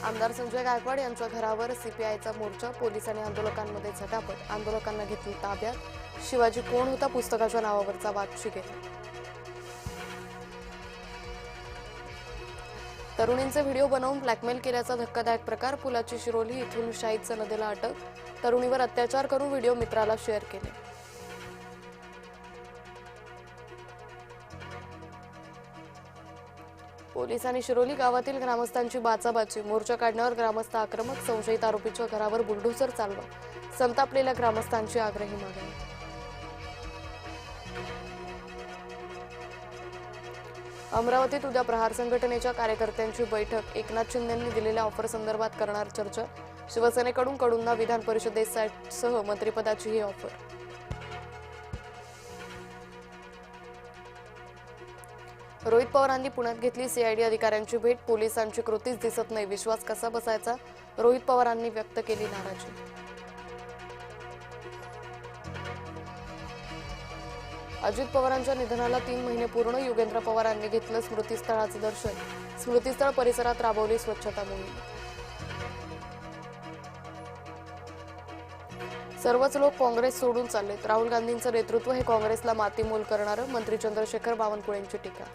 आमदार संजय गायकवाड यांच्या घरावर सीपीआयचा मोर्चा, पोलीस आणि आंदोलकांमध्ये झटापट, आंदोलकांना घेतली ताब्यात. शिवाजी कोण होता पुस्तकाच्या नावावरचा वाद शिगेला. तरुणींचे व्हिडिओ बनवून ब्लॅकमेल केल्याचा धक्कादायक प्रकार. पुलाची शिरोली इथून शाहीद नदीला अटक. तरुणीवर अत्याचार करून व्हिडिओ मित्राला शेअर केले. पोलिसांनी शिरोली गावातील ग्रामस्थांची बाचाबाची, मोर्चा काढण्यावर ग्रामस्थ आक्रमक, संशयित आरोपीच्या घरावर बुलडोझर चालवा, संतापलेल्या ग्रामस्थांची आग्रही मागणी. अमरावतीत उद्या प्रहार संघटनेच्या कार्यकर्त्यांची बैठक. एकनाथ शिंदेंनी दिलेल्या ऑफर संदर्भात करणार चर्चा. शिवसेनेकडून कडूंना विधान परिषदेसह मंत्रिपदाची ही ऑफर. रोहित पवारांनी पुण्यात घेतली सीआयडी अधिकाऱ्यांची भेट. पोलिसांची कृतीच दिसत नाही, विश्वास कसा बसायचा. रोहित पवारांनी व्यक्त केली नाराजी. अजित पवारांच्या निधनाला 3 महिने पूर्ण. योगेंद्र पवारांनी घेतलं स्मृतीस्थळाचं दर्शन. स्मृतीस्थळ परिसरात राबवली स्वच्छता मोहीम. सर्वच लोक काँग्रेस सोडून चाललेत. राहुल गांधींचं नेतृत्व हे काँग्रेसला मातीमोल करणारं. मंत्री चंद्रशेखर बावनकुळेंची टीका.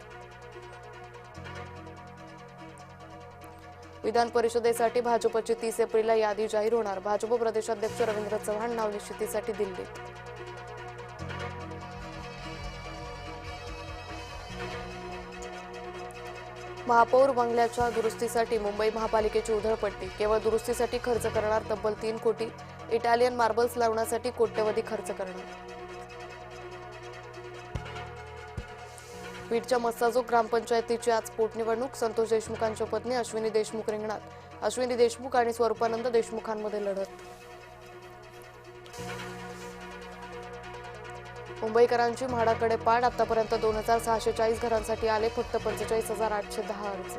विधान परिषदेसाठी भाजपची 30 एप्रिलला यादी जाहीर होणार. भाजप प्रदेशाध्यक्ष रवींद्र चव्हाण नाव निश्चितीसाठी दिल्लीत. महापौर बंगल्याच्या दुरुस्तीसाठी मुंबई महापालिकेची उधळपट्टी. केवळ दुरुस्तीसाठी खर्च करणार तब्बल 3 कोटी. इटालियन मार्बल्स लावण्यासाठी कोट्यवधी खर्च करणार. बीडच्या मस्साजोग ग्रामपंचायतीची आज पोटनिवडणूक. संतोष देशमुखांच्या पत्नी अश्विनी देशमुख रिंगणात. अश्विनी देशमुख आणि स्वरूपानंद देशमुखांमध्ये लढत. मुंबईकरांची म्हाडाकडे पाड. आतापर्यंत 2640 घरांसाठी आले फक्त 45,810 अर्ज.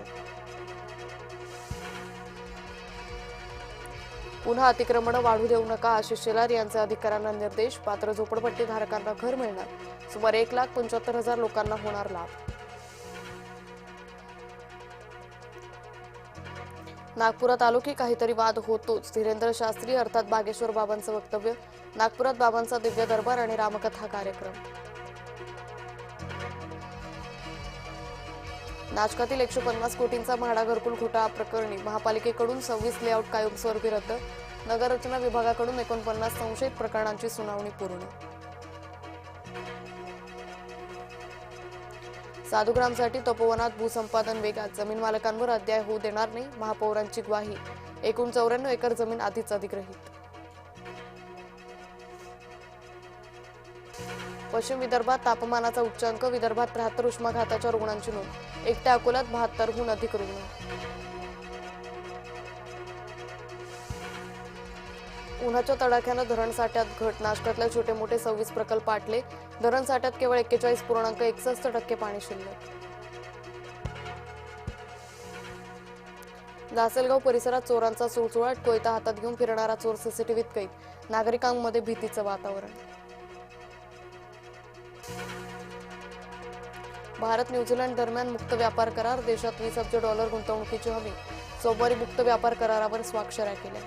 पुन्हा अतिक्रमण वाढू देऊ नका, आशिष शेलार यांचे अधिकाऱ्यांना निर्देश. पात्र झोपडपट्टी धारकांना घर मिळणार. सुमारे 1,75,000 लोकांना होणार लाभ. नागपुरात आलो की काहीतरी वाद होतोच. धीरेंद्र शास्त्री अर्थात बागेश्वर बाबांचं वक्तव्य. नागपुरात बाबांचा दिव्य दरबार आणि रामकथा कार्यक्रम. नाशकातील 150 कोटींचा म्हाडा घरकुल घोटाळा प्रकरणी महापालिकेकडून 26 लेआउट कायमस्वरूपी रद्द. नगररचना विभागाकडून 49 संशयित प्रकरणांची सुनावणी पूर्ण. साधुग्रामसाठी तपोवनात भूसंपादन वेगात. जमीन मालकांवर अध्याय होऊ देणार नाही, महापौरांची ग्वाही. एकूण 94 एकर जमीन आधीच अधिग्रहित. पश्चिम विदर्भात तापमानाचा उच्चांक. विदर्भात 73 उष्माघाताच्या रुग्णांची नोंद. एकट्या अकोल्यात 72हून अधिक रुग्ण. उन्हाच्या तडाख्यानं धरणसाठ्यात घट. नाशकातल्या छोटे मोठे 26 प्रकल्प आटले. धरणसाठ्यात केवळ 41.61% पाणी शिल्लक. लासलगाव परिसरात चोरांचा सुळसुळाट. कोयता हातात घेऊन फिरणारा चोर सीसीटीव्हीत कैद. नागरिकांमध्ये भीतीचं वातावरण. भारत न्यूझीलंड दरम्यान मुक्त व्यापार करार. देशात $20 अब्ज गुंतवणुकीची हमी. सोमवारी मुक्त व्यापार करारावर स्वाक्षऱ्या केल्या.